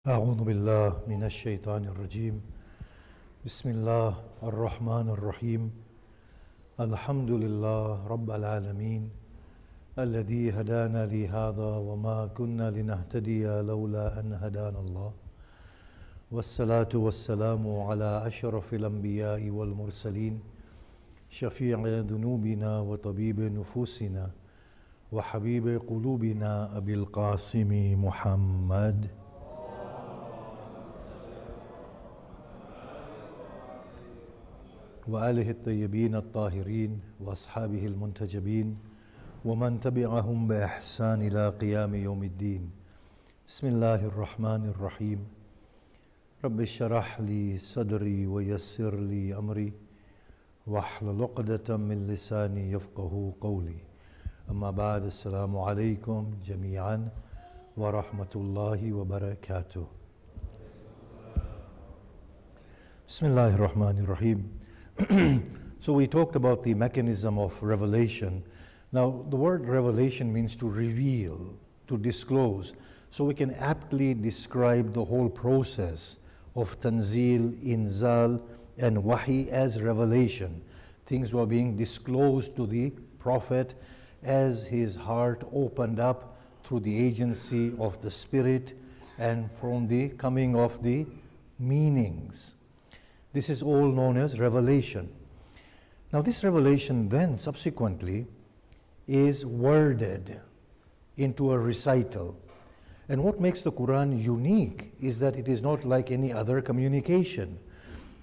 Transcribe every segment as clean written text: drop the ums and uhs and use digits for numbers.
أعوذ بالله من الشيطان الرجيم بسم الله الرحمن الرحيم الحمد لله رب العالمين الذي هدانا لهذا وما كنا لنهتدي لولا أن هدانا الله والصلاة والسلام على أشرف الأنبياء والمرسلين شفيع ذنوبنا وطبيب نفوسنا وحبيب قلوبنا أبي القاسم محمد وآله الطيبين الطاهرين وأصحابه المنتجبين ومن تبعهم بإحسان إلى قيام يوم الدين بسم الله الرحمن الرحيم رب اشرح لي صدري ويسر لي أمري واحلل عقدة من لساني يفقه قولي أما بعد السلام عليكم جميعا ورحمة الله وبركاته بسم الله الرحمن الرحيم. So we talked about the mechanism of revelation. Now the word revelation means to reveal, to disclose. So we can aptly describe the whole process of tanzil, inzal and wahi as revelation. Things were being disclosed to the Prophet as his heart opened up through the agency of the Spirit and from the coming of the meanings. This is all known as revelation. Now this revelation then subsequently is worded into a recital. And what makes the Quran unique is that it is not like any other communication,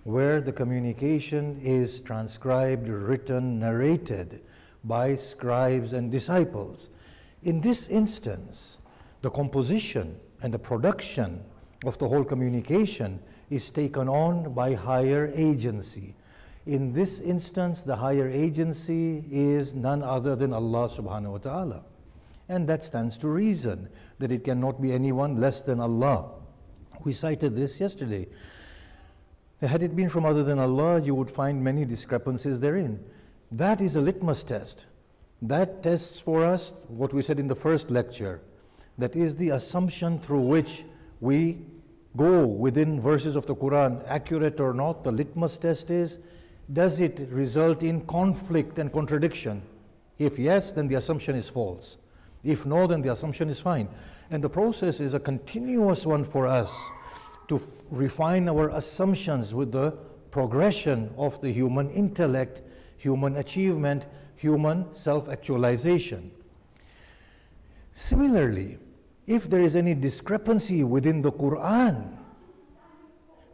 where the communication is transcribed, written, narrated by scribes and disciples. In this instance, the composition and the production of the whole communication is taken on by higher agency. In this instance, the higher agency is none other than Allah subhanahu wa ta'ala. And that stands to reason, that it cannot be anyone less than Allah. We cited this yesterday. Had it been from other than Allah, you would find many discrepancies therein. That is a litmus test. That tests for us what we said in the first lecture. That is the assumption through which we go within verses of the Quran, accurate or not. The litmus test is, does it result in conflict and contradiction? If yes, then the assumption is false. If no, then the assumption is fine. And the process is a continuous one for us to refine our assumptions with the progression of the human intellect, human achievement, human self-actualization. Similarly, if there is any discrepancy within the Quran,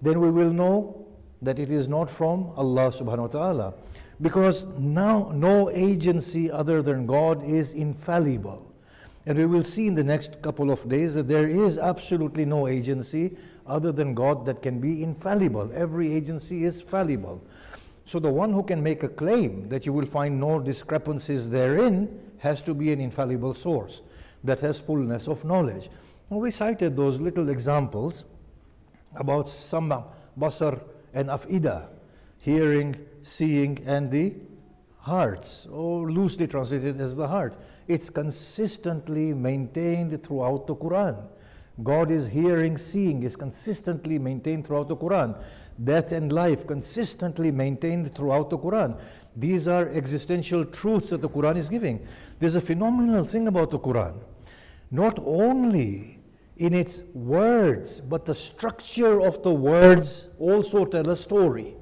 then we will know that it is not from Allah subhanahu wa ta'ala. Because now no agency other than God is infallible. And we will see in the next couple of days that there is absolutely no agency other than God that can be infallible. Every agency is fallible. So the one who can make a claim that you will find no discrepancies therein has to be an infallible source that has fullness of knowledge. And we cited those little examples about sama, basar and afida, hearing, seeing and the hearts, or loosely translated as the heart. It's consistently maintained throughout the Quran. God is hearing, seeing is consistently maintained throughout the Quran. Death and life consistently maintained throughout the Quran. These are existential truths that the Quran is giving. There's a phenomenal thing about the Quran. Not only in its words, but the structure of the words also tell a story.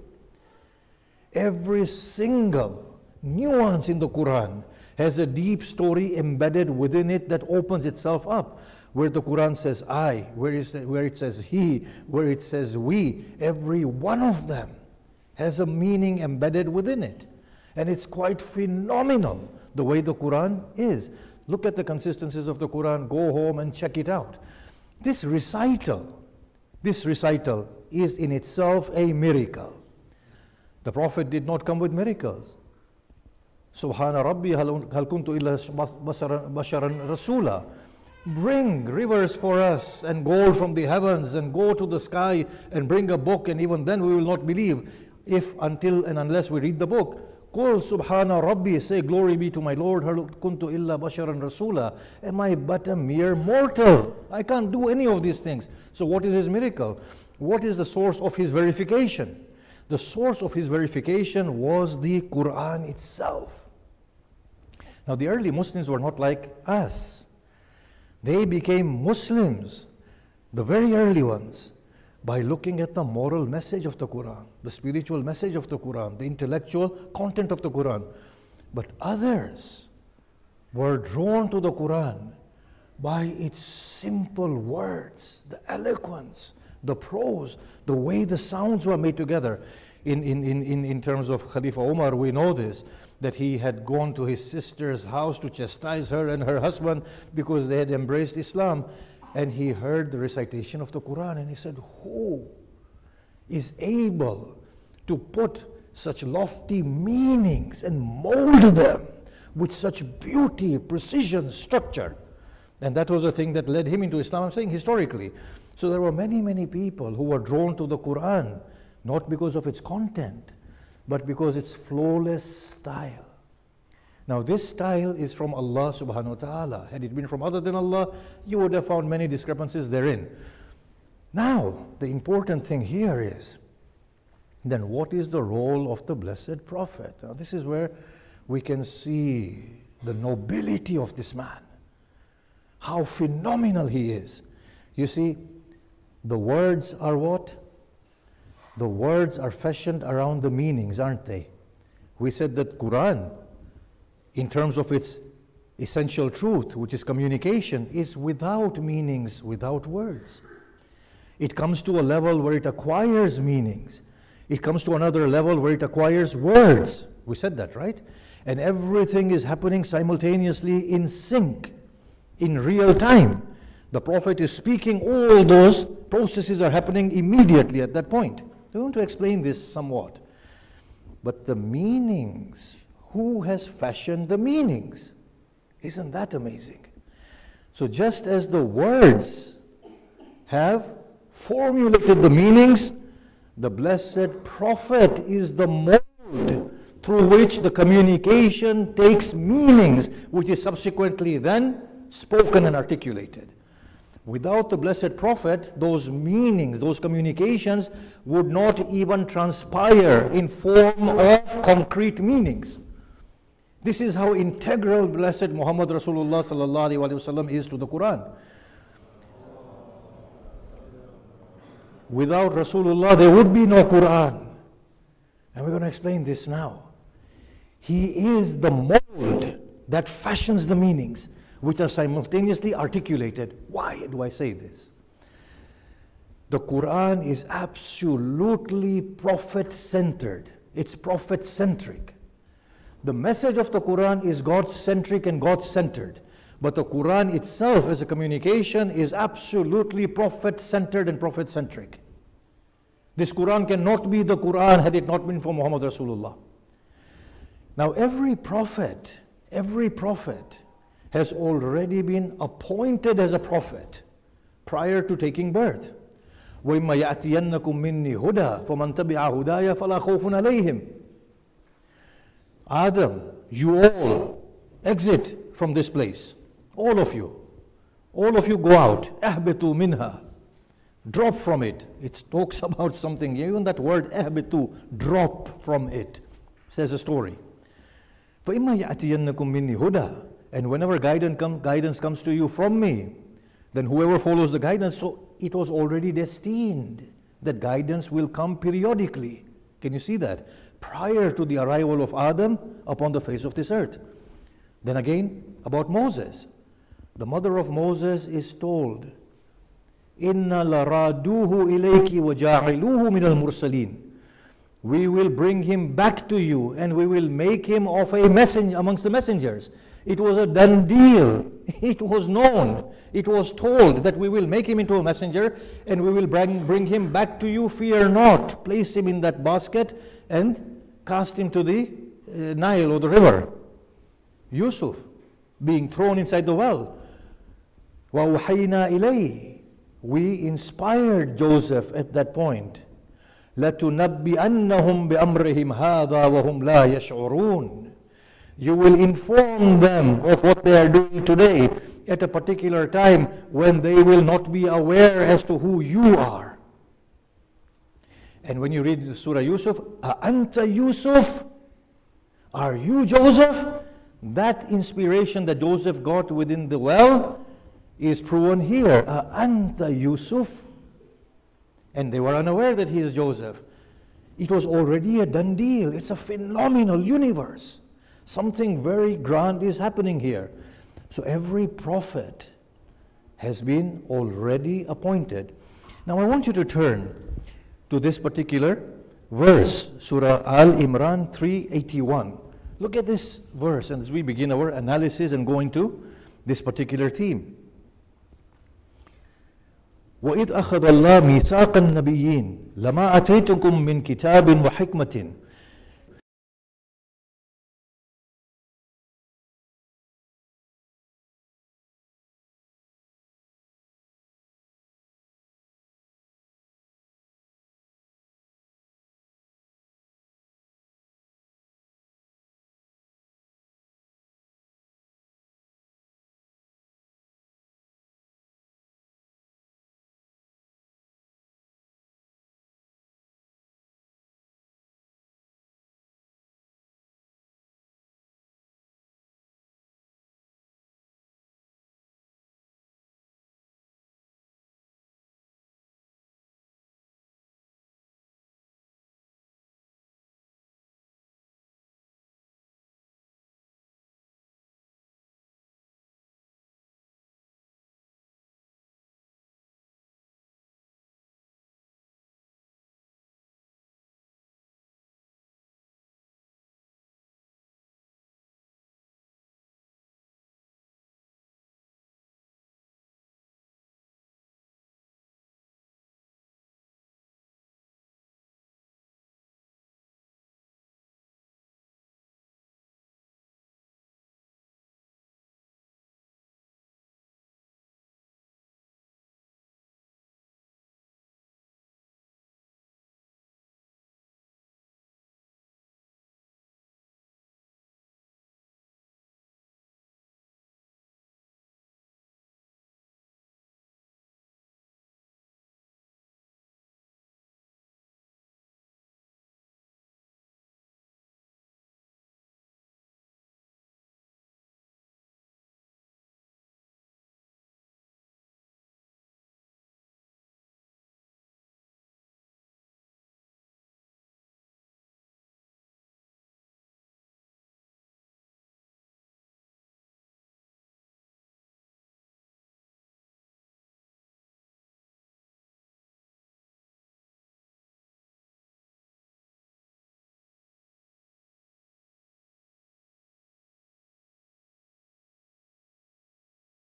Every single nuance in the Quran has a deep story embedded within it that opens itself up. Where the Quran says I, where it says he, where it says we, every one of them has a meaning embedded within it. And it's quite phenomenal the way the Quran is. Look at the consistencies of the Quran, go home and check it out. This recital is in itself a miracle. The Prophet did not come with miracles. Subhana Rabbi hal kuntu illa basharan rasula. Bring rivers for us and gold from the heavens and go to the sky and bring a book, and even then we will not believe if until and unless we read the book. Qul subhana rabbi, say glory be to my Lord, hal kuntu illa basharan rasula. Am I but a mere mortal? I can't do any of these things. So what is his miracle? What is the source of his verification? The source of his verification was the Quran itself. Now the early Muslims were not like us. They became Muslims, the very early ones, by looking at the moral message of the Quran, the spiritual message of the Quran, the intellectual content of the Quran. But others were drawn to the Quran by its simple words, the eloquence, the prose, the way the sounds were made together. In terms of Khalifa Umar, we know this, that he had gone to his sister's house to chastise her and her husband because they had embraced Islam. And he heard the recitation of the Quran and he said, who is able to put such lofty meanings and mold them with such beauty, precision, structure? And that was the thing that led him into Islam, I'm saying historically. So there were many, many people who were drawn to the Quran, not because of its content, but because its flawless style. Now this style is from Allah subhanahu wa ta'ala. Had it been from other than Allah, you would have found many discrepancies therein. Now, the important thing here is, then what is the role of the Blessed Prophet? Now this is where we can see the nobility of this man. How phenomenal he is. You see, the words are what? The words are fashioned around the meanings, aren't they? We said that Quran, in terms of its essential truth, which is communication, is without meanings, without words. It comes to a level where it acquires meanings. It comes to another level where it acquires words. We said that, right? And everything is happening simultaneously in sync, in real time. The Prophet is speaking, all those processes are happening immediately at that point. I want to explain this somewhat. But the meanings, who has fashioned the meanings? Isn't that amazing? So just as the words have formulated the meanings, the Blessed Prophet is the mold through which the communication takes meanings, which is subsequently then spoken and articulated. Without the Blessed Prophet, those meanings, those communications would not even transpire in form of concrete meanings. This is how integral Blessed Muhammad Rasulullah sallallahu alaihi wasallam is to the Quran. Without Rasulullah, there would be no Quran. And we're going to explain this now. He is the mold that fashions the meanings, which are simultaneously articulated. Why do I say this? The Quran is absolutely prophet-centered. It's prophet-centric. The message of the Quran is God-centric and God-centered. But the Quran itself as a communication is absolutely prophet-centered and prophet-centric. This Quran cannot be the Quran had it not been for Muhammad Rasulullah. Now every prophet has already been appointed as a prophet prior to taking birth. وَإِمَّا يَأْتِيَنَّكُم مِّنِّي هُدًى فَمَن تَبِعَ هُدَايَ فَلَا خَوْفٌ عَلَيْهِمْ. Adam, you all exit from this place. All of you go out. اهبطوا منها. Drop from it. It talks about something. Even that word اهبطوا, drop from it, says a story. فَإِمَّا يَأْتِيَنَّكُم مِّنِّي هُدًى. And whenever guidance comes to you from me, then whoever follows the guidance, so it was already destined that guidance will come periodically. Can you see that? Prior to the arrival of Adam upon the face of this earth. Then again, about Moses. The mother of Moses is told, Inna laraduhu ilayki wa ja'iluhu min al-mursalin. We will bring him back to you and we will make him of a messenger amongst the messengers. It was a done deal. It was known. It was told that we will make him into a messenger and we will bring him back to you. Fear not. Place him in that basket and cast him to the Nile or the river. Yusuf being thrown inside the well. وَأُوحَيْنَا إِلَيْهِ. We inspired Joseph at that point. لَتُنَبِّئَنَّهُمْ بِأَمْرِهِمْ هَذَا وَهُمْ لَا يَشْعُرُونَ. You will inform them of what they are doing today at a particular time when they will not be aware as to who you are. And when you read Surah Yusuf, أَأَنْتَ Yusuf? Are you Joseph? That inspiration that Joseph got within the well is proven here. أَأَنْتَ Yusuf? And they were unaware that he is Joseph. It was already a done deal. It's a phenomenal universe. Something very grand is happening here. So every prophet has been already appointed. Now I want you to turn to this particular verse, Surah Al-Imran 381. Look at this verse, and as we begin our analysis and go into this particular theme. وَإِذْ أَخَذَ اللَّهُ مِيثَاقَ النَّبِيِّينَ لَمَا أَتَيْتُكُم مِّن كِتَابٍ وَحِكْمَةٍ.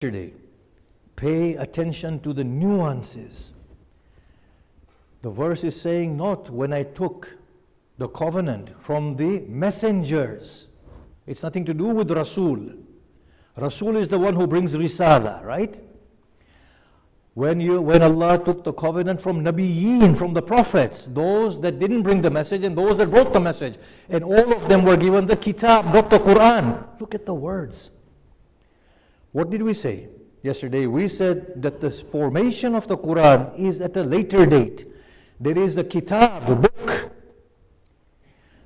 Yesterday, pay attention to the nuances. The verse is saying not when I took the covenant from the messengers. It's nothing to do with Rasul. Rasul is the one who brings Risala, right? When Allah took the covenant from Nabiyyin, from the prophets, those that didn't bring the message and those that brought the message, and all of them were given the kitab, not the Quran. Look at the words. What did we say yesterday? We said that the formation of the Quran is at a later date. There is a kitab, a book.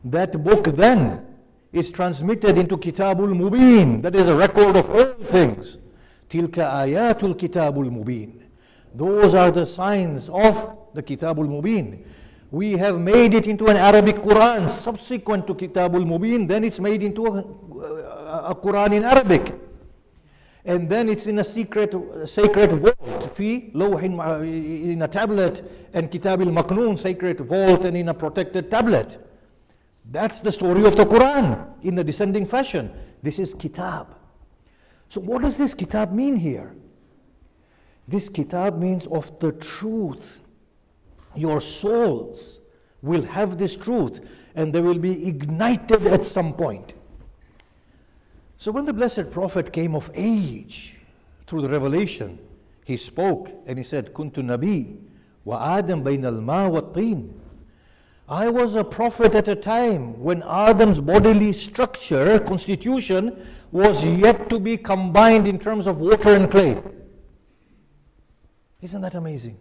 That book then is transmitted into Kitabul Mubin. That is a record of all things. Tilka ayatul Kitabul Mubin. Those are the signs of the Kitabul Mubin. We have made it into an Arabic Quran subsequent to Kitabul Mubin. Then it's made into a Quran in Arabic. And then it's in a sacred vault, in a tablet, and Kitab al-Maknoon, sacred vault, and in a protected tablet. That's the story of the Quran in the descending fashion. This is Kitab. So what does this Kitab mean here? This Kitab means of the truth. Your souls will have this truth, and they will be ignited at some point. So when the Blessed Prophet came of age through the revelation, he spoke and he said, Kuntu Nabi wa Adam bayna al-ma wa tin. I was a prophet at a time when Adam's bodily structure, constitution, was yet to be combined in terms of water and clay. Isn't that amazing?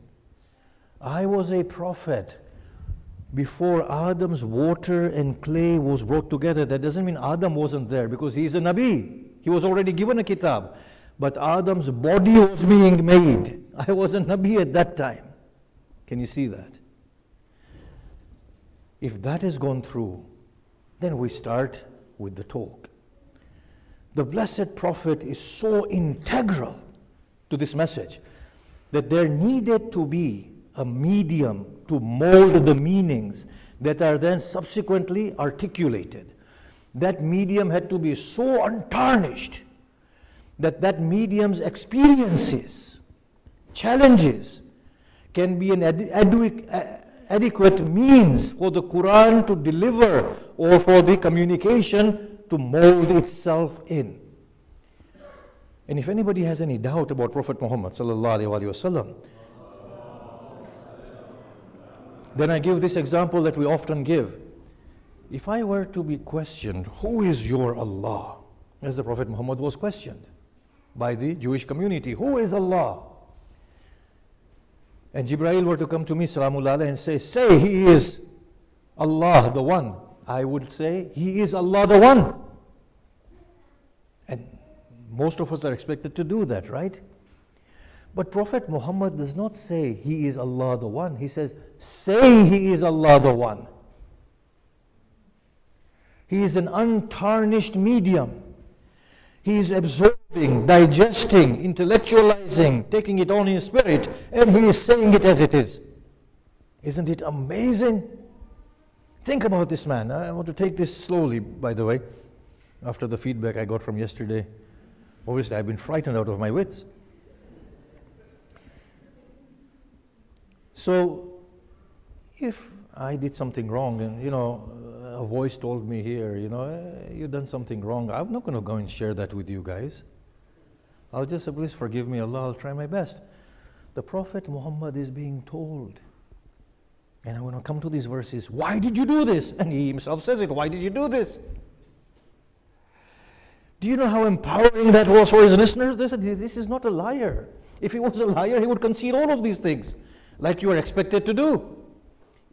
I was a prophet before Adam's water and clay was brought together. That doesn't mean Adam wasn't there, because he's a Nabi. He was already given a kitab. But Adam's body was being made. I was a Nabi at that time. Can you see that? If that has gone through, then we start with the talk. The Blessed Prophet is so integral to this message that there needed to be a medium to mold the meanings that are then subsequently articulated. That medium had to be so untarnished that that medium's experiences, challenges, can be an adequate means for the Quran to deliver or for the communication to mold itself in. And if anybody has any doubt about Prophet Muhammad sallallahu alaihi wasallam, then I give this example that we often give. If I were to be questioned, who is your Allah? As the Prophet Muhammad was questioned by the Jewish community, who is Allah? And Jibreel were to come to me, Salamullah, and say he is Allah the One. I would say, he is Allah the One. And most of us are expected to do that, right? But Prophet Muhammad does not say he is Allah the One. He says, say he is Allah the One. He is an untarnished medium. He is absorbing, digesting, intellectualizing, taking it on in spirit, and he is saying it as it is. Isn't it amazing? Think about this man. I want to take this slowly, by the way, after the feedback I got from yesterday. Obviously, I've been frightened out of my wits. So, if I did something wrong and, a voice told me here, you've done something wrong, I'm not going to go and share that with you guys. I'll just say, please forgive me, Allah, I'll try my best. The Prophet Muhammad is being told. And I'm going to come to these verses. Why did you do this? And he himself says it. Why did you do this? Do you know how empowering that was for his listeners? They said, this is not a liar. If he was a liar, he would concede all of these things, like you are expected to do.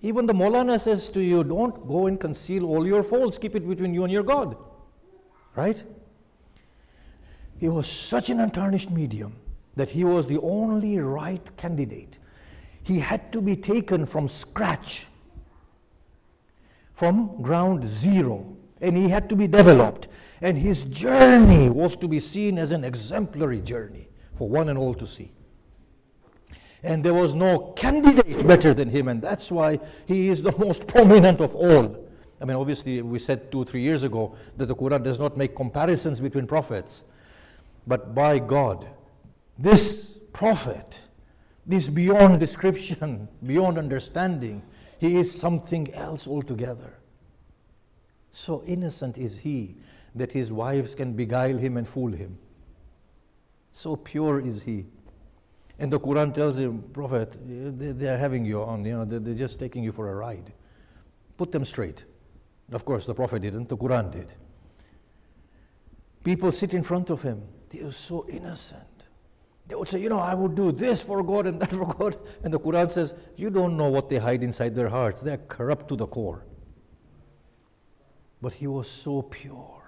Even the Maulana says to you, don't go and conceal all your faults. Keep it between you and your God. Right? He was such an untarnished medium that he was the only right candidate. He had to be taken from scratch, from ground zero, and he had to be developed. And his journey was to be seen as an exemplary journey for one and all to see. And there was no candidate better than him, and that's why he is the most prominent of all. I mean, obviously, we said 2 or 3 years ago that the Quran does not make comparisons between prophets. But by God, this prophet, this beyond description, beyond understanding, he is something else altogether. So innocent is he that his wives can beguile him and fool him. So pure is he. And the Quran tells him, Prophet, they are having you on, they're just taking you for a ride. Put them straight. Of course, the Prophet didn't, the Quran did. People sit in front of him. They are so innocent. They would say, I would do this for God and that for God. And the Quran says, you don't know what they hide inside their hearts. They're corrupt to the core. But he was so pure.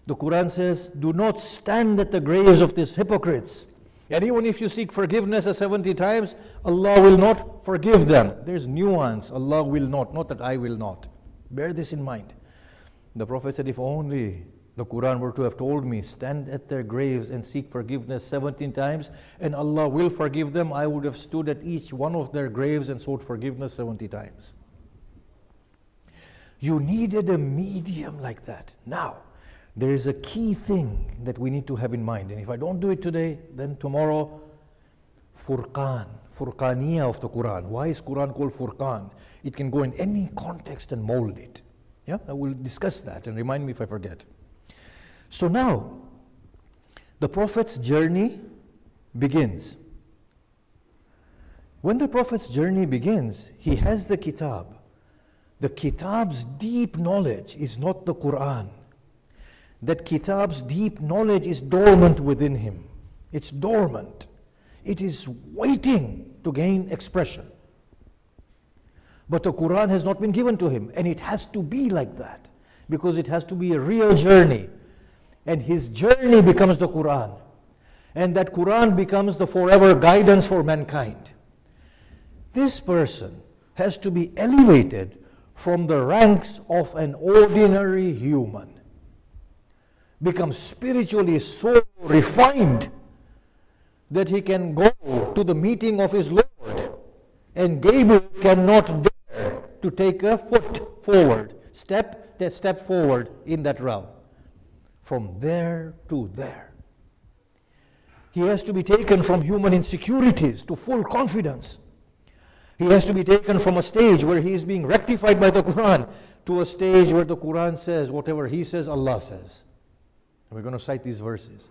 The Quran says, do not stand at the graves of these hypocrites. And even if you seek forgiveness 70 times, Allah will not forgive them. There's nuance. Allah will not that I will not. Bear this in mind. The Prophet said, if only the Quran were to have told me, stand at their graves and seek forgiveness 17 times, and Allah will forgive them, I would have stood at each one of their graves and sought forgiveness 70 times. You needed a medium like that. Now, there is a key thing that we need to have in mind. And if I don't do it today, then tomorrow, Furqan, Furqaniya of the Quran. Why is Quran called Furqan? It can go in any context and mold it. Yeah, I will discuss that and remind me if I forget. So now, the Prophet's journey begins. When the Prophet's journey begins, he has the kitab. The Kitab's deep knowledge is not the Quran. That Kitab's deep knowledge is dormant within him. It's dormant. It is waiting to gain expression. But the Quran has not been given to him, and it has to be like that, because it has to be a real journey. And his journey becomes the Quran. And that Quran becomes the forever guidance for mankind. This person has to be elevated from the ranks of an ordinary human, become spiritually so refined that he can go to the meeting of his Lord, and Gabriel cannot dare to take a foot forward, step forward in that realm. From there to there. He has to be taken from human insecurities to full confidence. He has to be taken from a stage where he is being rectified by the Quran to a stage where the Quran says whatever he says, Allah says. And we're going to cite these verses.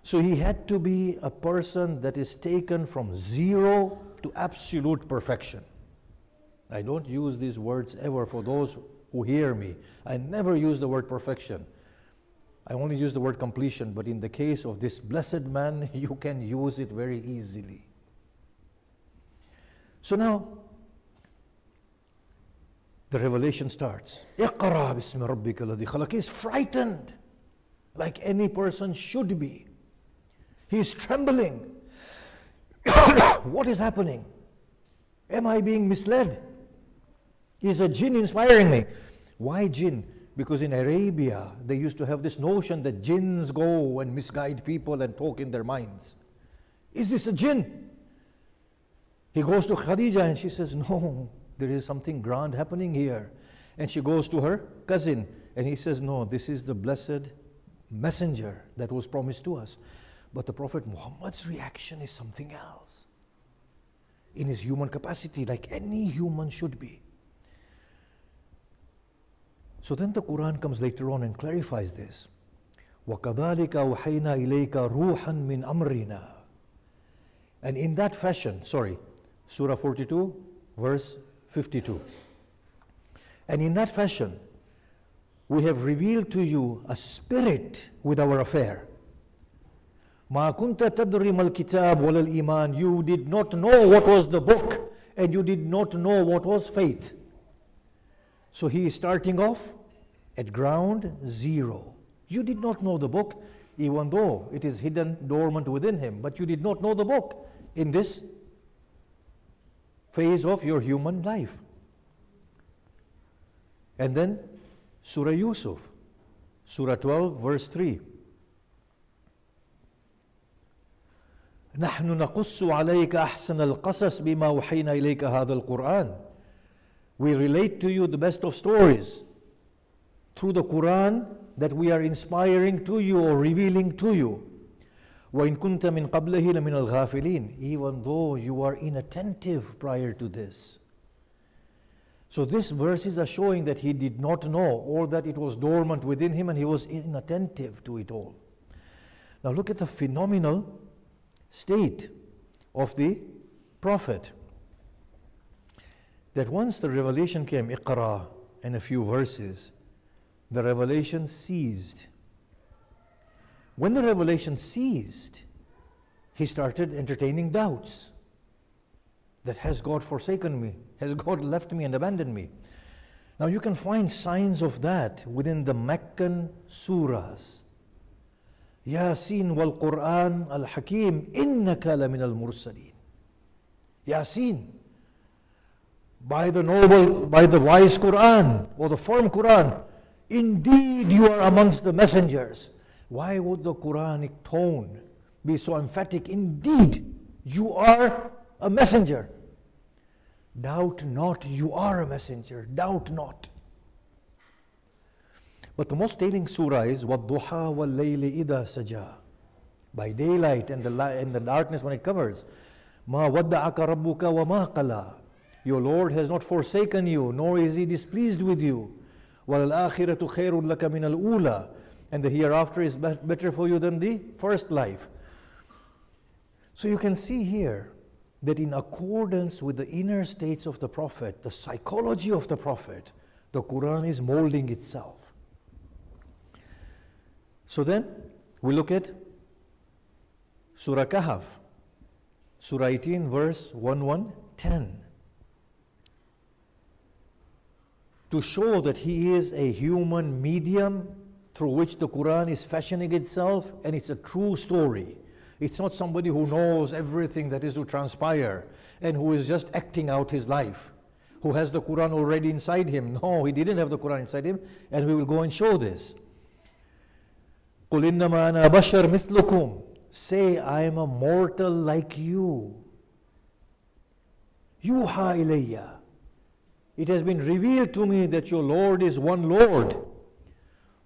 So he had to be a person that is taken from zero to absolute perfection. I don't use these words ever for those who hear me. I never use the word perfection. I only use the word completion, but in the case of this blessed man, you can use it very easily. So now, the revelation starts. اقرأ باسم ربك الذي خلق. He's frightened, like any person should be. He's trembling. What is happening? Am I being misled? Is a jinn inspiring me? Why jinn? Because in Arabia, they used to have this notion that jinns go and misguide people and talk in their minds. Is this a jinn? He goes to Khadija and she says, no, there is something grand happening here. And she goes to her cousin and he says, no, this is the blessed messenger that was promised to us. But the Prophet Muhammad's reaction is something else. In his human capacity, like any human should be. So then the Quran comes later on and clarifies this. وَكَذَلِكَ أَوْحَيْنَا إِلَيْكَ رُوحًا مِّنْ أَمْرِنَا. And in that fashion, Surah 42, verse 52. And in that fashion, we have revealed to you a spirit with our affair. مَا كُنْتَ تَدْرِي مَا الْكِتَابُ وَلَا الْإِيمَانِ. You did not know what was the book, and you did not know what was faith. So he is starting off at ground zero. You did not know the book, even though it is hidden, dormant within him, but you did not know the book in this phase of your human life. And then Surah Yusuf, Surah 12, verse 3. نحن نقص عليك أحسن القصص بما وحينا إليك هذا القرآن. We relate to you the best of stories through the Quran that we are inspiring to you or revealing to you. وَإِن كُنْتَ مِنْ قَبْلِهِ لَمِنَ الْغَافِلِينَ. Even though you are inattentive prior to this. So these verses are showing that he did not know, or that it was dormant within him and he was inattentive to it all. Now look at the phenomenal state of the Prophet. That once the revelation came, Iqra, and a few verses, the revelation ceased. When the revelation ceased, he started entertaining doubts. That has God forsaken me? Has God left me and abandoned me? Now you can find signs of that within the Meccan surahs. Yasin wal Quran al Hakim innaka la min al mursalin. Yasin. By the noble, by the wise Quran or the firm Quran, indeed you are amongst the messengers. Why would the Quranic tone be so emphatic? Indeed, you are a messenger. Doubt not, you are a messenger. Doubt not. But the most telling surah is وَالضُّحَى وَاللَّيْلِ إِذَا سَجَى. By daylight and the darkness when it covers. مَا وَدَّعَكَ رَبُّكَ وَمَا قَلَى. Your Lord has not forsaken you, nor is He displeased with you. وَالْآخِرَةُ خَيْرٌ لَكَ مِنَ الْأُولَى. And the hereafter is better for you than the first life. So you can see here that in accordance with the inner states of the Prophet, the psychology of the Prophet, the Quran is molding itself. So then, we look at Surah Kahf, Surah 18, verse 1110. To show that he is a human medium through which the Quran is fashioning itself, and it's a true story. It's not somebody who knows everything that is to transpire and who is just acting out his life, who has the Quran already inside him. No, he didn't have the Quran inside him, and we will go and show this. قُلْ إِنَّمَا أَنَا بَشَرٌ مِثْلُكُمْ. Say, I am a mortal like you. يُوحَى إِلَيَّ. It has been revealed to me that your Lord is one Lord.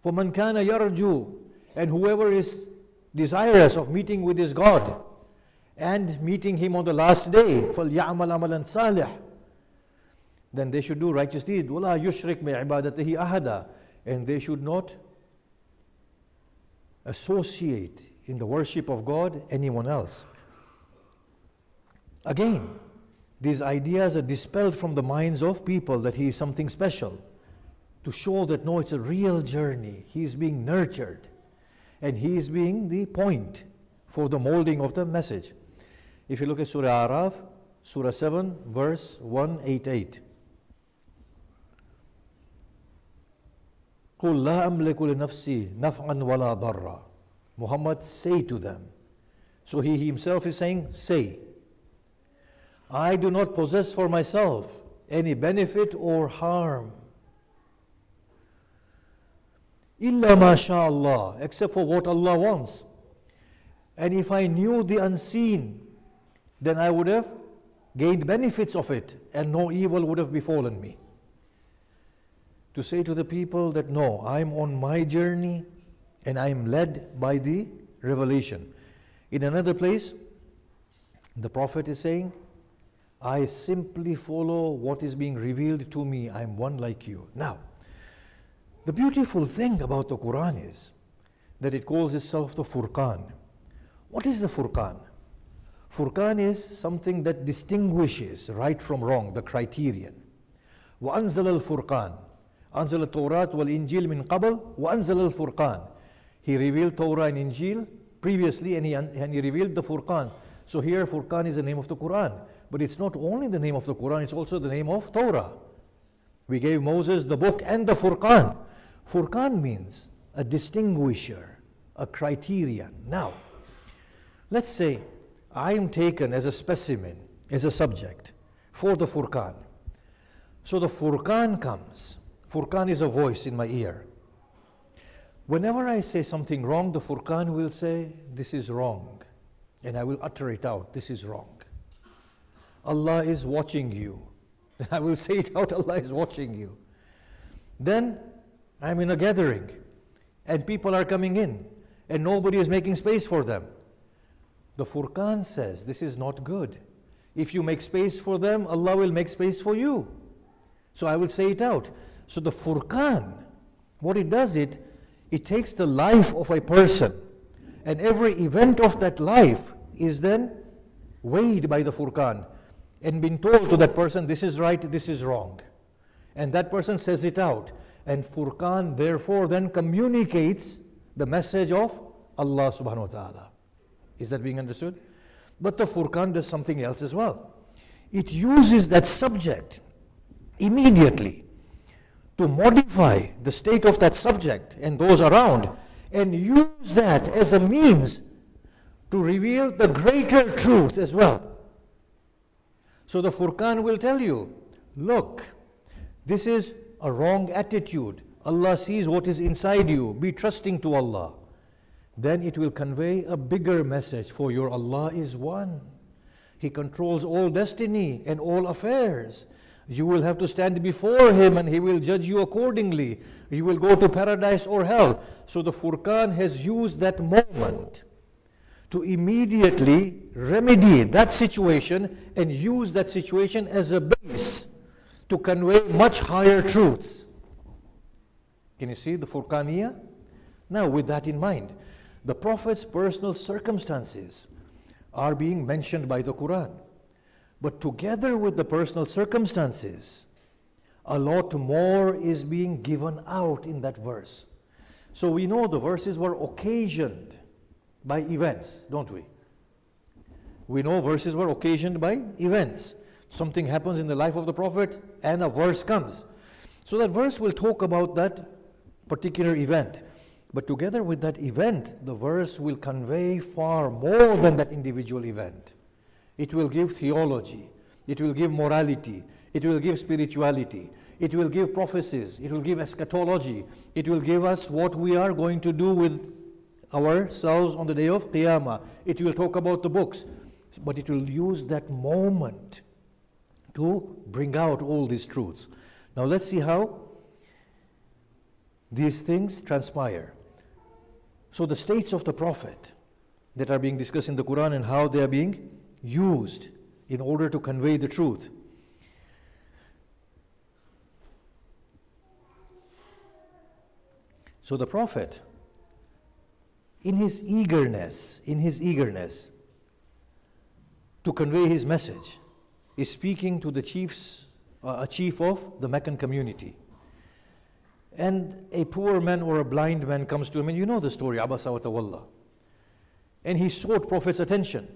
فَمَنْ كَانَ يَرْجُو. And whoever is desirous of meeting with his God and meeting him on the last day, فَلْيَعْمَلْ عَمَلًا صَالِحًا. Then they should do righteous deeds. وَلَا يُشْرِكْ بِعِبَادَتِهِ أَحَدًا. And they should not associate in the worship of God anyone else. Again, these ideas are dispelled from the minds of people that he is something special, to show that no, it's a real journey. He is being nurtured, and he is being the point for the molding of the message. If you look at Surah Araf, Surah 7, verse 188. قُلْ لَا أَمْلِكُ لِنَفْسِي نَفْعًا وَلَا ضَرًّا. Muhammad, say to them. So he himself is saying, say, I do not possess for myself any benefit or harm. إِلَّا مَا شَاءَ اللَّهُ. Except for what Allah wants. And if I knew the unseen, then I would have gained benefits of it, and no evil would have befallen me. To say to the people that no, I'm on my journey and I'm led by the revelation. In another place, the Prophet is saying, I simply follow what is being revealed to me. I'm one like you. Now, the beautiful thing about the Quran is that it calls itself the Furqan. What is the Furqan? Furqan is something that distinguishes right from wrong, the criterion. وَأَنزَلَ الْفُرْقَانِ أنزل التوراة والإنجيل من قبل وأنزل الفرقان. He revealed Torah and Injil previously, and he revealed the Furqan. So here Furqan is the name of the Quran. But it's not only the name of the Quran, it's also the name of Torah. We gave Moses the book and the Furqan. Furqan means a distinguisher, a criterion. Now, let's say I am taken as a specimen, as a subject for the Furqan. So the Furqan comes. Furqan is a voice in my ear. Whenever I say something wrong, the Furqan will say, this is wrong. And I will utter it out, this is wrong. Allah is watching you. I will say it out, Allah is watching you. Then I'm in a gathering and people are coming in and nobody is making space for them. The Furqan says, this is not good. If you make space for them, Allah will make space for you. So I will say it out. So the Furqan, what it does, it takes the life of a person, and every event of that life is then weighed by the Furqan and been told to that person, this is right, this is wrong. And that person says it out. And Furqan therefore then communicates the message of Allah subhanahu wa ta'ala. Is that being understood? But the Furqan does something else as well. It uses that subject immediately to modify the state of that subject and those around, and use that as a means to reveal the greater truth as well. So the Furqan will tell you, look, this is a wrong attitude. Allah sees what is inside you. Be trusting to Allah. Then it will convey a bigger message, for your Allah is one. He controls all destiny and all affairs. You will have to stand before Him and He will judge you accordingly. You will go to paradise or hell. So the Furqan has used that moment to immediately remedy that situation and use that situation as a base to convey much higher truths. Can you see the Furqaniyah? Now, with that in mind, the Prophet's personal circumstances are being mentioned by the Quran. But together with the personal circumstances, a lot more is being given out in that verse. So we know the verses were occasioned by events, don't we? We know verses were occasioned by events. Something happens in the life of the Prophet and a verse comes. So that verse will talk about that particular event. But together with that event, the verse will convey far more than that individual event. It will give theology, it will give morality, it will give spirituality, it will give prophecies, it will give eschatology, it will give us what we are going to do with ourselves on the day of Qiyamah. It will talk about the books, but it will use that moment to bring out all these truths. Now let's see how these things transpire. So the states of the Prophet that are being discussed in the Quran and how they are being used in order to convey the truth. So the Prophet, in his eagerness to convey his message, is speaking to the a chief of the Meccan community. And a poor man or a blind man comes to him, and you know the story, Abasa wa Tawalla. And he sought Prophet's attention.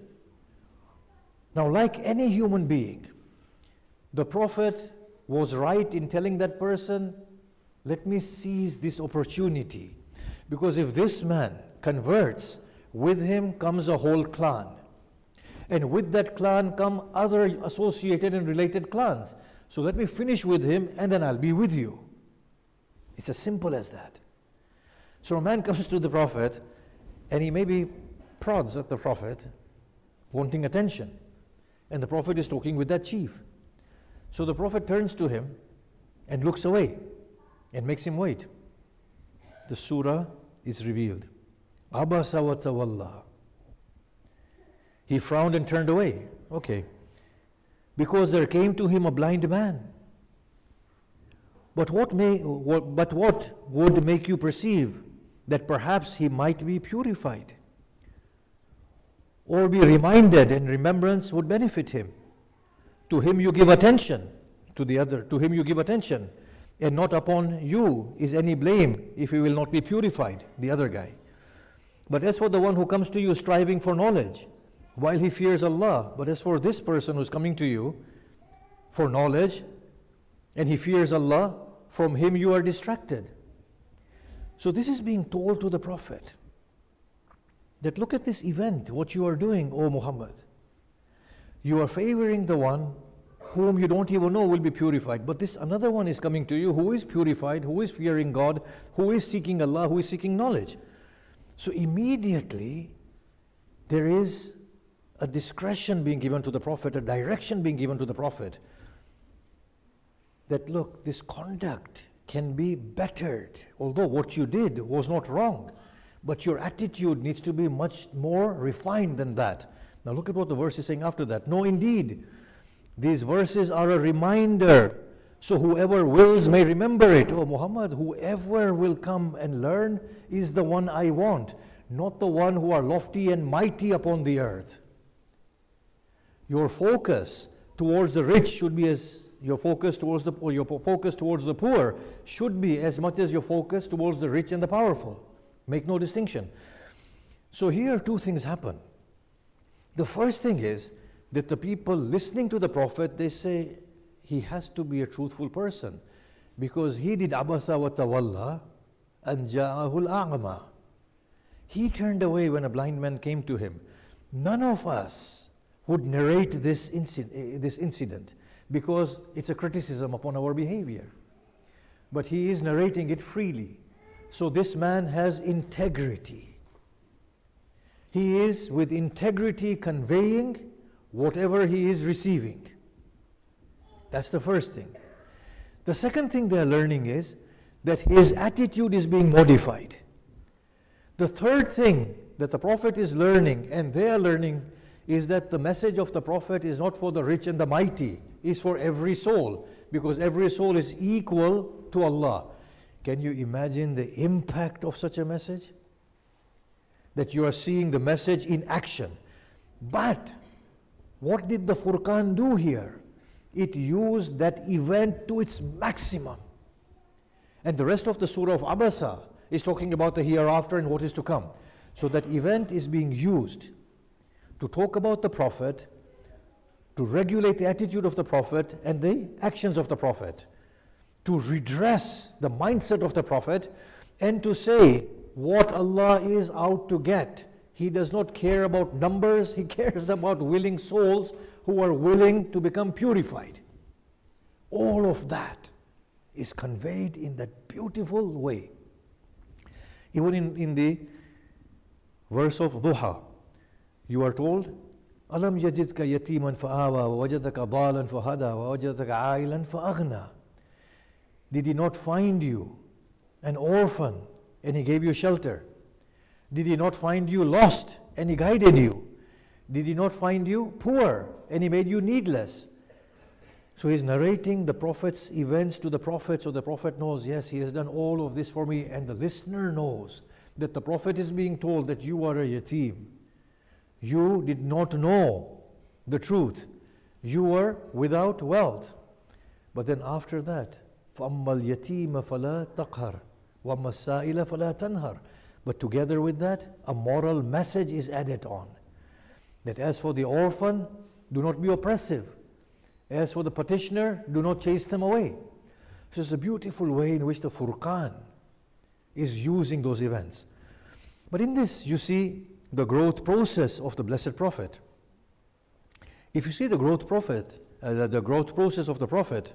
Now, like any human being, the Prophet was right in telling that person, let me seize this opportunity. Because if this man converts, with him comes a whole clan. And with that clan come other associated and related clans. So let me finish with him and then I'll be with you. It's as simple as that. So a man comes to the Prophet and he maybe prods at the Prophet, wanting attention. And the Prophet is talking with that chief. So the Prophet turns to him and looks away and makes him wait. The surah is revealed. Abasa wa Tawalla. He frowned and turned away. Okay. Because there came to him a blind man. But what would make you perceive that perhaps he might be purified? Or be reminded, and remembrance would benefit him. To him you give attention, to him you give attention, and not upon you is any blame if he will not be purified, the other guy. But as for the one who comes to you striving for knowledge, while he fears Allah, but as for this person who's coming to you for knowledge, and he fears Allah, from him you are distracted. So this is being told to the Prophet, that look at this event, what you are doing, O Muhammad. You are favoring the one whom you don't even know will be purified. But this another one is coming to you who is purified, who is fearing God, who is seeking Allah, who is seeking knowledge. So immediately there is a discretion being given to the Prophet, a direction being given to the Prophet, that look, this conduct can be bettered. Although what you did was not wrong, but your attitude needs to be much more refined than that. Now look at what the verse is saying after that. No, indeed, these verses are a reminder. So whoever wills may remember it. Oh Muhammad, whoever will come and learn is the one I want, not the one who are lofty and mighty upon the earth. Your focus towards the rich should be as your focus towards the poor should be as much as your focus towards the rich and the powerful. Make no distinction. So here two things happen. The first thing is that the people listening to the Prophet, they say he has to be a truthful person because he did abasa wa tawalla and ja'ahul a'ma. He turned away when a blind man came to him. None of us would narrate this incident because it's a criticism upon our behavior. But he is narrating it freely. So this man has integrity. He is with integrity conveying whatever he is receiving. That's the first thing. The second thing they are learning is that his attitude is being modified. The third thing that the Prophet is learning and they are learning is that the message of the Prophet is not for the rich and the mighty, it's for every soul, because every soul is equal to Allah. Can you imagine the impact of such a message? That you are seeing the message in action. But What did the Furqan do here? It used that event to its maximum. And the rest of the surah of Abasa is talking about the hereafter and what is to come. So that event is being used to talk about the Prophet, to regulate the attitude of the Prophet and the actions of the Prophet, to redress the mindset of the Prophet, and to say what Allah is out to get. He does not care about numbers, He cares about willing souls who are willing to become purified. All of that is conveyed in that beautiful way. Even in the verse of Duha, you are told, Alam yajidka yatiman fa'awa, wa wajadaka dalan fahada, wa wajadaka ailan fa'aghna. Did He not find you an orphan and He gave you shelter? Did He not find you lost and He guided you? Did He not find you poor and He made you needless? So He's narrating the Prophet's events to the Prophet, so the Prophet knows, yes, He has done all of this for me, and the listener knows that the Prophet is being told that you are a yatim. You did not know the truth. You were without wealth. But then after that, فَأَمَّا الْيَتِيمَ فَلَا تَقْهَرْ وَأَمَّا السَّائِلَ فَلَا تَنْهَرْ. But together with that, a moral message is added on. That as for the orphan, do not be oppressive. As for the petitioner, do not chase them away. So it's a beautiful way in which the Furqan is using those events. But in this, you see the growth process of the Blessed Prophet. If you see the growth process of the Prophet,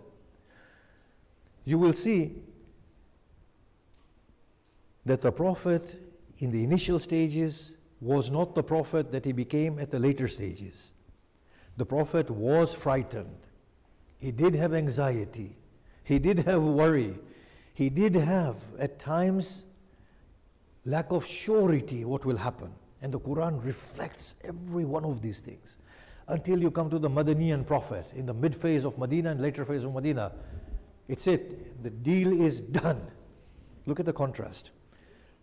you will see that the Prophet in the initial stages was not the Prophet that he became at the later stages. The Prophet was frightened. He did have anxiety. He did have worry. He did have, at times, lack of surety what will happen. And the Quran reflects every one of these things. Until you come to the Madanian Prophet, in the mid phase of Medina and later phase of Medina. It's it. The deal is done. Look at the contrast.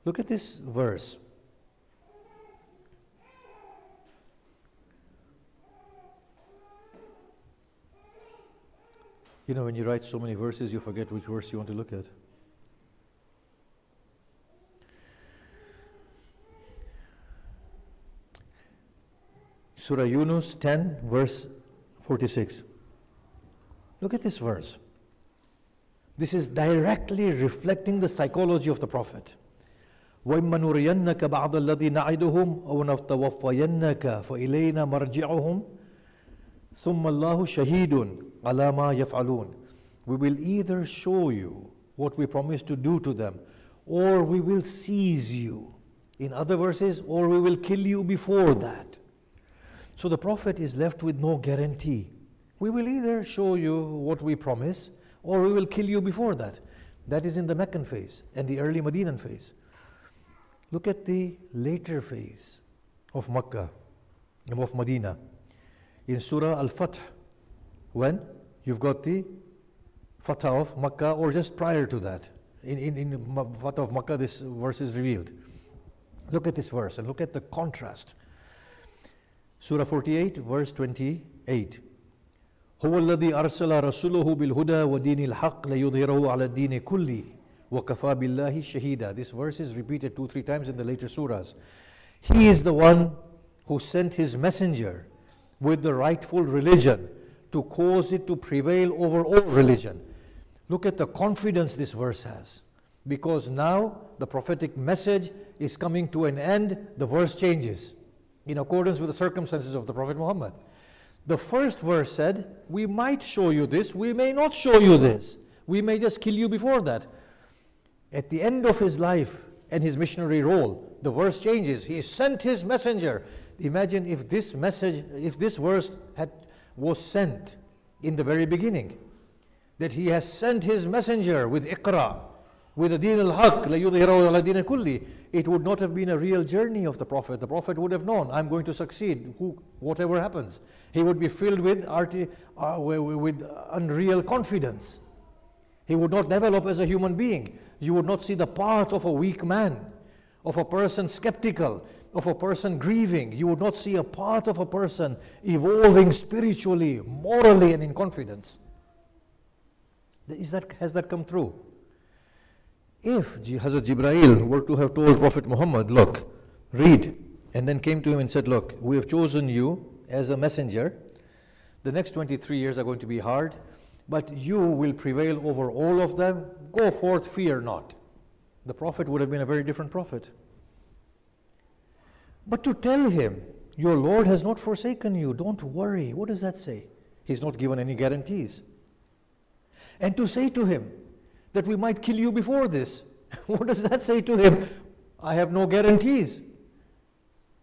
Look at this verse. You know, when you write so many verses, you forget which verse you want to look at. Surah Yunus 10, verse 46. Look at this verse. This is directly reflecting the psychology of the Prophet. وَإِمَّا نُرِيَنَّكَ بَعْضَ الَّذِي نَعِدُهُمْ أَوْ نَتَوَفَّيَنَّكَ فَإِلَيْنَا مَرْجِعُهُمْ ثُمَّ اللَّهُ شَهِيدٌ عَلَى مَا يَفْعَلُونَ. We will either show you what we promise to do to them, or we will seize you. In other verses, or we will kill you before that. So the Prophet is left with no guarantee. We will either show you what we promise, or we will kill you before that. That is in the Meccan phase and the early Medinan phase. Look at the later phase of Makkah, of Medina. In Surah Al-Fath, when you've got the Fatah of Makkah, or just prior to that. In Fatah of Makkah, this verse is revealed. Look at this verse and look at the contrast. Surah 48, verse 28. هو الذي أرسل رسوله بالهدى ودين الحق ليظهره على الدين كله وكفى بالله شهيدا. This verse is repeated 2-3 times in the later surahs. He is the one who sent his messenger with the rightful religion to cause it to prevail over all religion. Look at the confidence this verse has. Because now the prophetic message is coming to an end, the verse changes in accordance with the circumstances of the Prophet Muhammad. The first verse said, we might show you this, we may not show you this. We may just kill you before that. At the end of his life and his missionary role, the verse changes. He sent his messenger. Imagine if this message, if this verse was sent in the very beginning, that he has sent his messenger with Iqra, with the Deen al-Haq, لَيُظْهِرَهُ عَلَى دِينِ كُلِّ. It would not have been a real journey of the Prophet. The Prophet would have known, I'm going to succeed, whatever happens. He would be filled with unreal confidence. He would not develop as a human being. You would not see the part of a weak man, of a person skeptical, of a person grieving. You would not see a part of a person evolving spiritually, morally, and in confidence. Has that come true? If Hazrat Jibreel were to have told Prophet Muhammad, look, read, and then came to him and said, look, we have chosen you as a messenger. The next 23 years are going to be hard, but you will prevail over all of them. Go forth, fear not. The Prophet would have been a very different prophet. But to tell him, your Lord has not forsaken you, don't worry, what does that say? He's not given any guarantees. And to say to him that we might kill you before this, what does that say to him? I have no guarantees.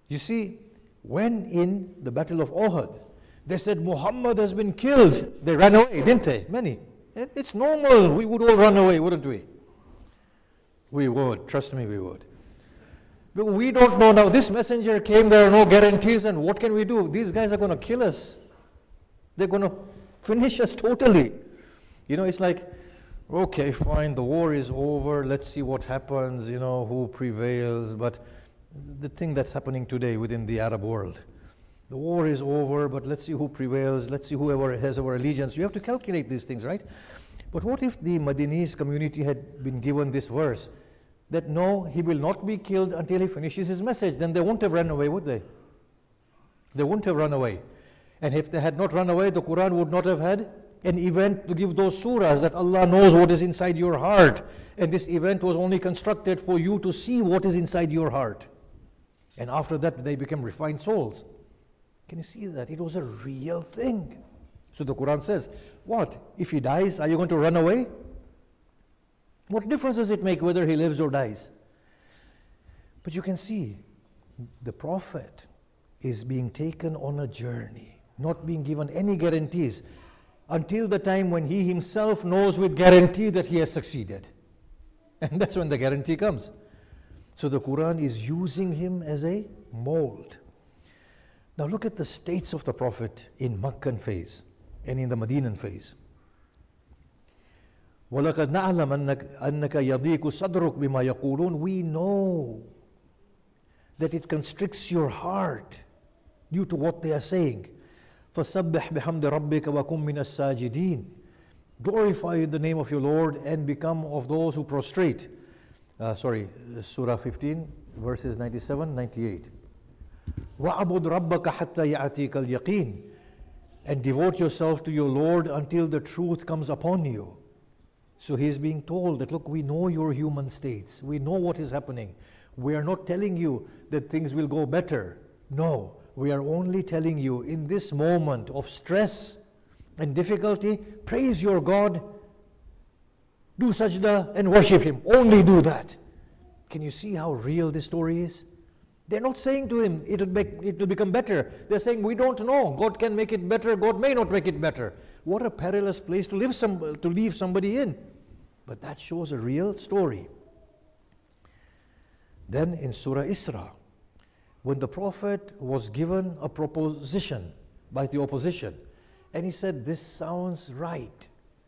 You see, when in the Battle of Uhud, they said Muhammad has been killed, they ran away, didn't they? Many. It's normal, we would all run away, wouldn't we? We would, trust me, we would. But we don't know now, this messenger came, there are no guarantees, and what can we do? These guys are going to kill us. They're going to finish us totally. You know, it's like, okay, fine, the war is over, let's see what happens, you know, who prevails. But the thing that's happening today within the Arab world, the war is over, but let's see who prevails, let's see whoever has our allegiance. You have to calculate these things, right? But what if the Madinese community had been given this verse, that no, he will not be killed until he finishes his message? Then they won't have run away, would they? They wouldn't have run away. And if they had not run away, the Quran would not have had an event to give those surahs that Allah knows what is inside your heart. And this event was only constructed for you to see what is inside your heart. And after that, they became refined souls. Can you see that? It was a real thing. So the Quran says, what? If he dies, are you going to run away? What difference does it make whether he lives or dies? But you can see, the Prophet is being taken on a journey, not being given any guarantees, until the time when he himself knows with guarantee that he has succeeded. And that's when the guarantee comes. So the Quran is using him as a mold. Now look at the states of the Prophet in Meccan phase and in the Medinan phase. وَلَقَدْ نَعْلَمَ أَنَّكَ يَضِيقُ صَدْرُكَ بِمَا يَقُولُونَ. We know that it constricts your heart due to what they are saying. فَسَبِّحْ بِحَمْدِ رَبِّكَ وَكُمْ مِنَ السَّاجِدِينَ. Glorify the name of your Lord and become of those who prostrate. Surah 15, verses 97, 98. وَعَبُدْ رَبَّكَ حَتَّى يَأْتِيكَ الْيَقِينَ. And devote yourself to your Lord until the truth comes upon you. So he is being told that, look, we know your human states. We know what is happening. We are not telling you that things will go better. No, we are only telling you in this moment of stress and difficulty, praise your God, do sajda and worship Him. Only do that. Can you see how real this story is? They're not saying to him, it will become better. They're saying, we don't know. God can make it better. God may not make it better. What a perilous place to leave somebody in. But that shows a real story. Then in Surah Isra, when the Prophet was given a proposition by the opposition, and he said, this sounds right.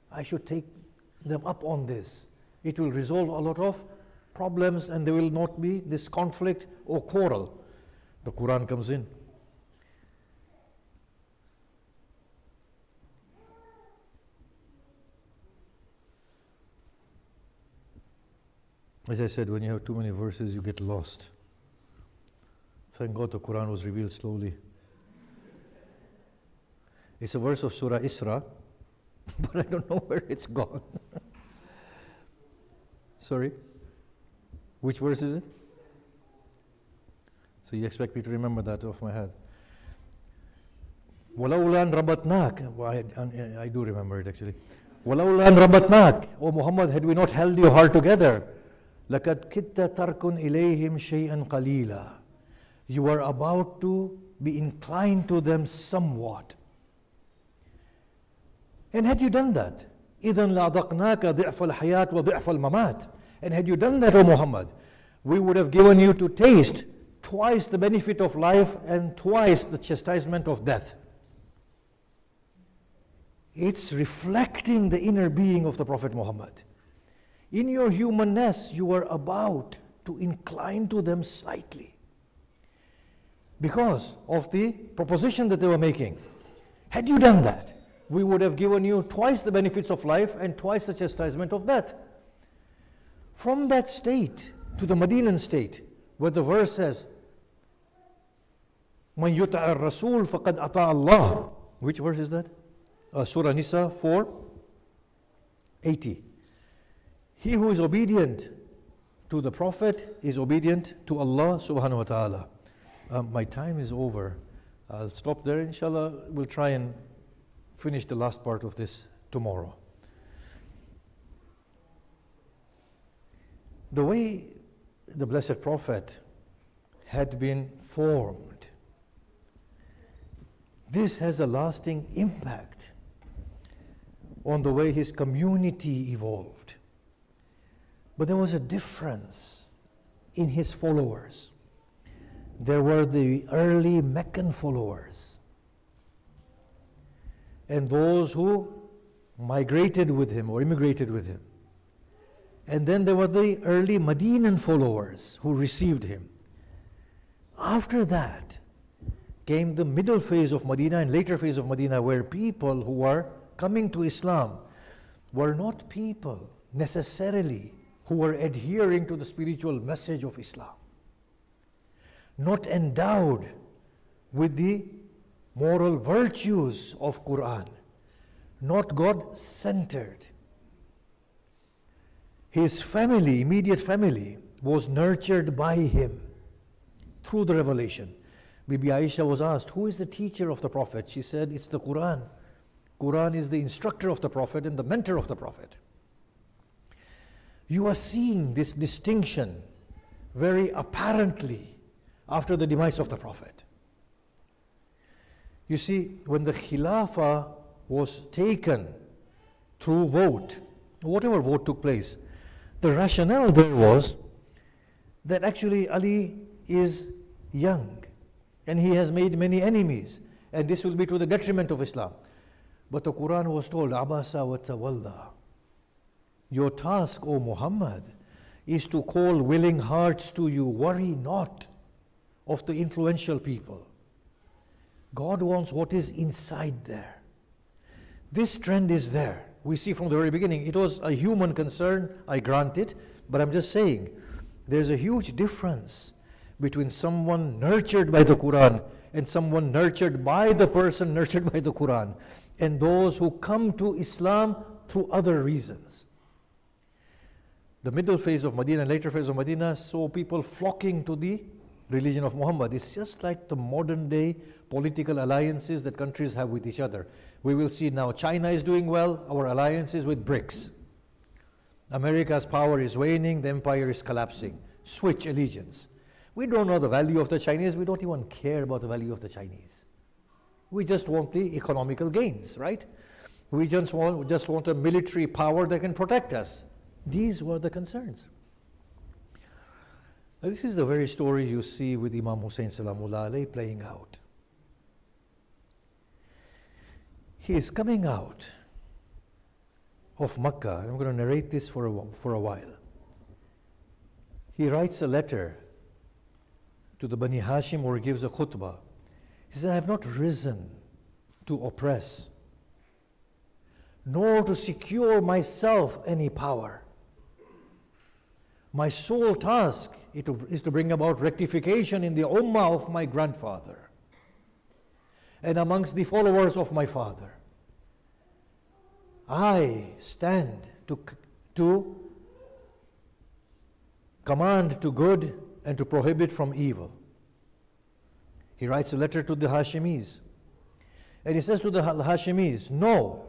I should take them up on this. It will resolve a lot of problems and there will not be this conflict or quarrel. The Quran comes in. As I said, when you have too many verses, you get lost. Thank God the Quran was revealed slowly. It's a verse of Surah Isra, but I don't know where it's gone. Sorry? Which verse is it? So you expect me to remember that off my head. وَلَوْلَا أَنْ رَبَطْنَاكَ. Well, I do remember it actually. وَلَوْلَا أَنْ رَبَطْنَاكَ. O Muhammad, had we not held your heart together, لَقَدْ كِدْتَ تَرْكُنْ إِلَيْهِمْ شَيْئًا قَلِيلًا. You are about to be inclined to them somewhat. And had you done that, إِذًا لَأَذَقْنَاكَ ضِعْفَ الْحَيَاةِ وَضِعْفَ الْمَمَاتِ. And had you done that, O Muhammad, we would have given you to taste twice the benefit of life and twice the chastisement of death. It's reflecting the inner being of the Prophet Muhammad. In your humanness, you are about to incline to them slightly. because of the proposition that they were making. Had you done that, we would have given you twice the benefits of life and twice the chastisement of death. From that state to the Medinan state, where the verse says, Man yuta'a ar-rasul faqad ata'a Allah. Which verse is that? Surah Nisa 4:80. He who is obedient to the Prophet is obedient to Allah subhanahu wa ta'ala. My time is over. I'll stop there. Inshallah, we'll try and finish the last part of this tomorrow. The way the Blessed Prophet had been formed, this has a lasting impact on the way his community evolved. But there was a difference in his followers. There were the early Meccan followers and those who migrated with him or immigrated with him. And then there were the early Medinan followers who received him. After that came the middle phase of Medina and later phase of Medina, where people who were coming to Islam were not people necessarily who were adhering to the spiritual message of Islam, not endowed with the moral virtues of Quran, not God-centered. His family, immediate family, was nurtured by him through the revelation. Bibi Aisha was asked, who is the teacher of the Prophet? She said, it's the Quran. Quran is the instructor of the Prophet and the mentor of the Prophet. You are seeing this distinction very apparently after the demise of the Prophet. You see, when the Khilafah was taken through vote, whatever vote took place, the rationale there was that actually Ali is young and he has made many enemies and this will be to the detriment of Islam. But the Quran was told, Abasa wa tawalla. Your task, O Muhammad, is to call willing hearts to you. Worry not of the influential people. God wants what is inside there. This trend is there. We see from the very beginning, it was a human concern, I grant it, but I'm just saying, there's a huge difference between someone nurtured by the Quran and someone nurtured by the person nurtured by the Quran, and those who come to Islam through other reasons. The middle phase of Medina and later phase of Medina saw people flocking to the religion of Muhammad. It's just like the modern day political alliances that countries have with each other. We will see now China is doing well, our alliance is with BRICS. America's power is waning, the empire is collapsing. Switch allegiance. We don't know the value of the Chinese, we don't even care about the value of the Chinese. We just want the economical gains, right? We just want a military power that can protect us. These were the concerns. Now, this is the very story you see with Imam Hussein Salamullah alayhi playing out. He is coming out of Makkah. I'm going to narrate this for a while. He writes a letter to the Bani Hashim or gives a khutbah. He says, I have not risen to oppress, nor to secure myself any power. My sole task is to bring about rectification in the ummah of my grandfather and amongst the followers of my father. I stand to command to good and to prohibit from evil. He writes a letter to the Hashimis. And he says to the Hashimis, no,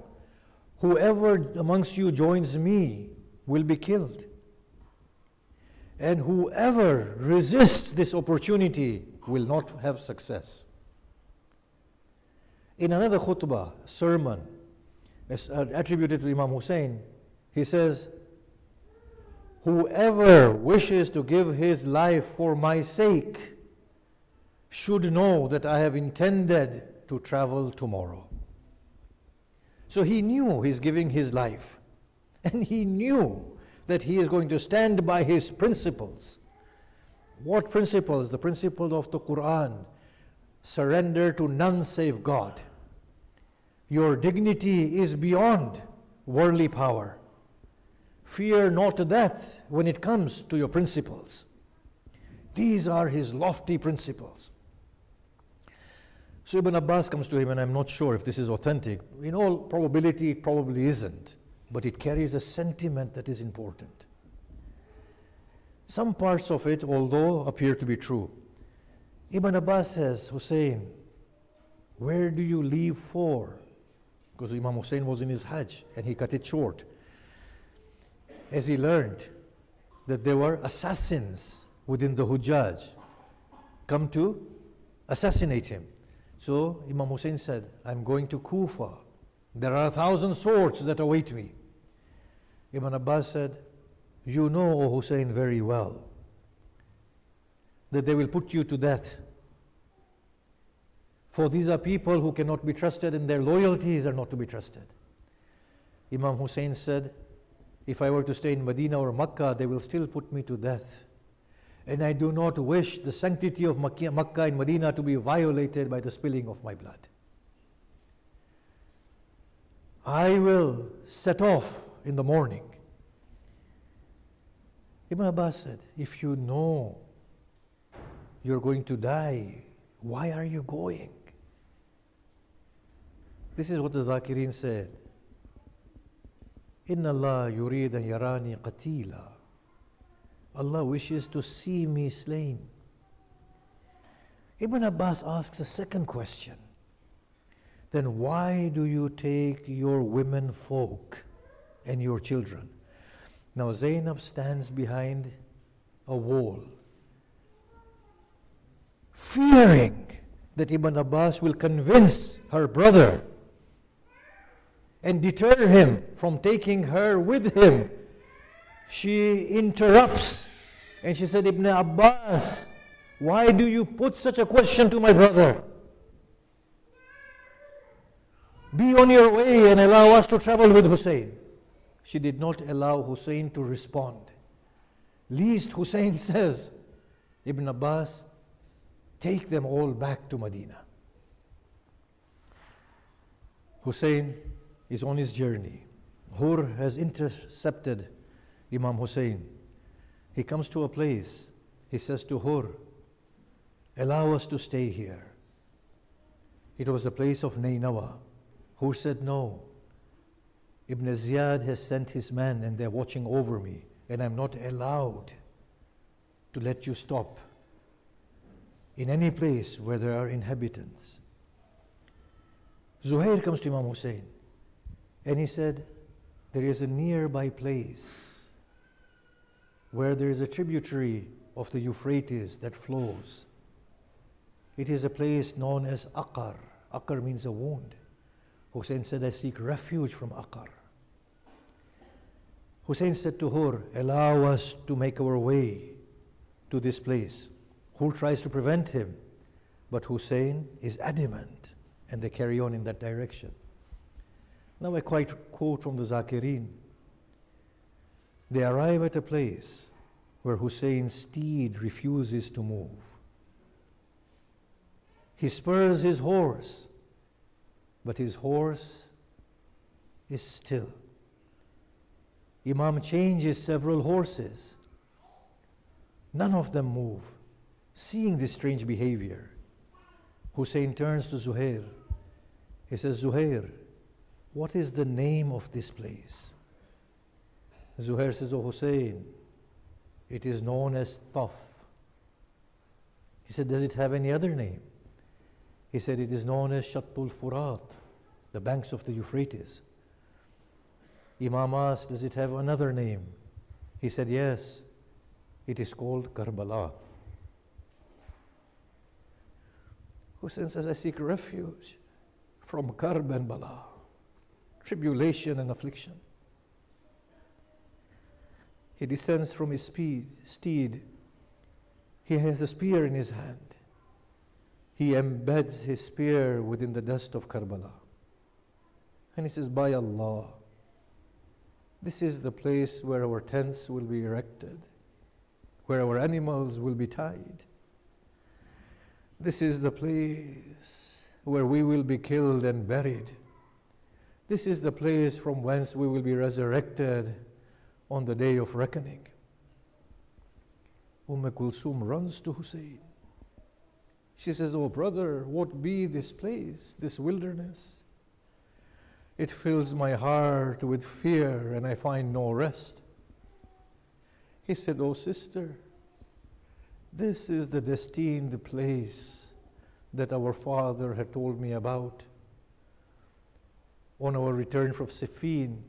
whoever amongst you joins me will be killed. And whoever resists this opportunity will not have success. In another khutbah, sermon, attributed to Imam Hussein, he says, whoever wishes to give his life for my sake should know that I have intended to travel tomorrow. So he knew he's giving his life, and he knew that he is going to stand by his principles. What principles? The principle of the Quran, surrender to none save God. Your dignity is beyond worldly power. Fear not death when it comes to your principles. These are his lofty principles. So Ibn Abbas comes to him, and I'm not sure if this is authentic. In all probability, it probably isn't, but it carries a sentiment that is important. Some parts of it, although, appear to be true. Ibn Abbas says, Hussein, where do you leave for? Because Imam Hussein was in his Hajj, and he cut it short. As he learned that there were assassins within the Hujjaj come to assassinate him. So Imam Hussein said, I'm going to Kufa. There are 1,000 swords that await me. Ibn Abbas said, you know, O Hussein, very well that they will put you to death. For these are people who cannot be trusted, and their loyalties are not to be trusted. Imam Hussein said, if I were to stay in Medina or Makkah, they will still put me to death. And I do not wish the sanctity of Makkah and Medina to be violated by the spilling of my blood. I will set off in the morning. Ibn Abbas said, if you know you're going to die, why are you going? This is what the Zakirin said. Inna Allah yurid an yarani qatila. Allah wishes to see me slain. Ibn Abbas asks a second question. Then why do you take your women folk and your children? Now Zainab stands behind a wall, fearing that Ibn Abbas will convince her brother and deter him from taking her with him. She interrupts and she said, Ibn Abbas, why do you put such a question to my brother? Be on your way and allow us to travel with Hussein. She did not allow Hussein to respond. Least Hussein says, Ibn Abbas, take them all back to Medina. Hussein is on his journey. Hur has intercepted Imam Hussein. He comes to a place. He says to Hur, allow us to stay here. It was the place of Nainawa. Hur said, no. Ibn Ziyad has sent his men and they're watching over me, and I'm not allowed to let you stop in any place where there are inhabitants. Zuhair comes to Imam Hussein and he said, there is a nearby place where there is a tributary of the Euphrates that flows. It is a place known as Aqar. Aqar means a wound. Hussein said, I seek refuge from Aqar. Hussein said to Hur, allow us to make our way to this place. Hur tries to prevent him, but Hussein is adamant, and they carry on in that direction. Now I quote from the Zakirin. They arrive at a place where Hussein's steed refuses to move. He spurs his horse, but his horse is still. Imam changes several horses. None of them move. Seeing this strange behavior, Hussein turns to Zuhair. He says, Zuhair, what is the name of this place? Zuhair says, oh Hussein, it is known as Taf. He said, does it have any other name? He said, it is known as Shattul Furat, the banks of the Euphrates. Imam asked, does it have another name? He said, yes, it is called Karbala. Hussein says, I seek refuge from Karb and Bala, tribulation and affliction. He descends from his steed. He has a spear in his hand. He embeds his spear within the dust of Karbala. And he says, by Allah, this is the place where our tents will be erected, where our animals will be tied. This is the place where we will be killed and buried. This is the place from whence we will be resurrected on the day of reckoning. Kulsum runs to Hussein. She says, "Oh brother, what be this place, this wilderness? It fills my heart with fear and I find no rest." He said, "Oh sister, this is the destined place that our father had told me about. On our return from Siffin,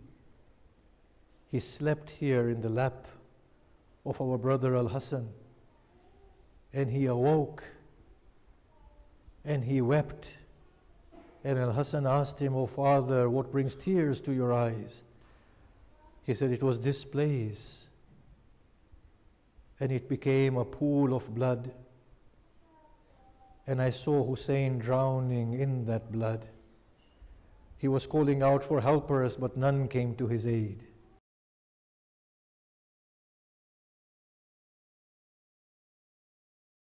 he slept here in the lap of our brother Al-Hassan, and he awoke and he wept. And Al-Hassan asked him, 'Oh father, what brings tears to your eyes?' He said, 'It was this place, and it became a pool of blood, and I saw Hussein drowning in that blood. He was calling out for helpers, but none came to his aid.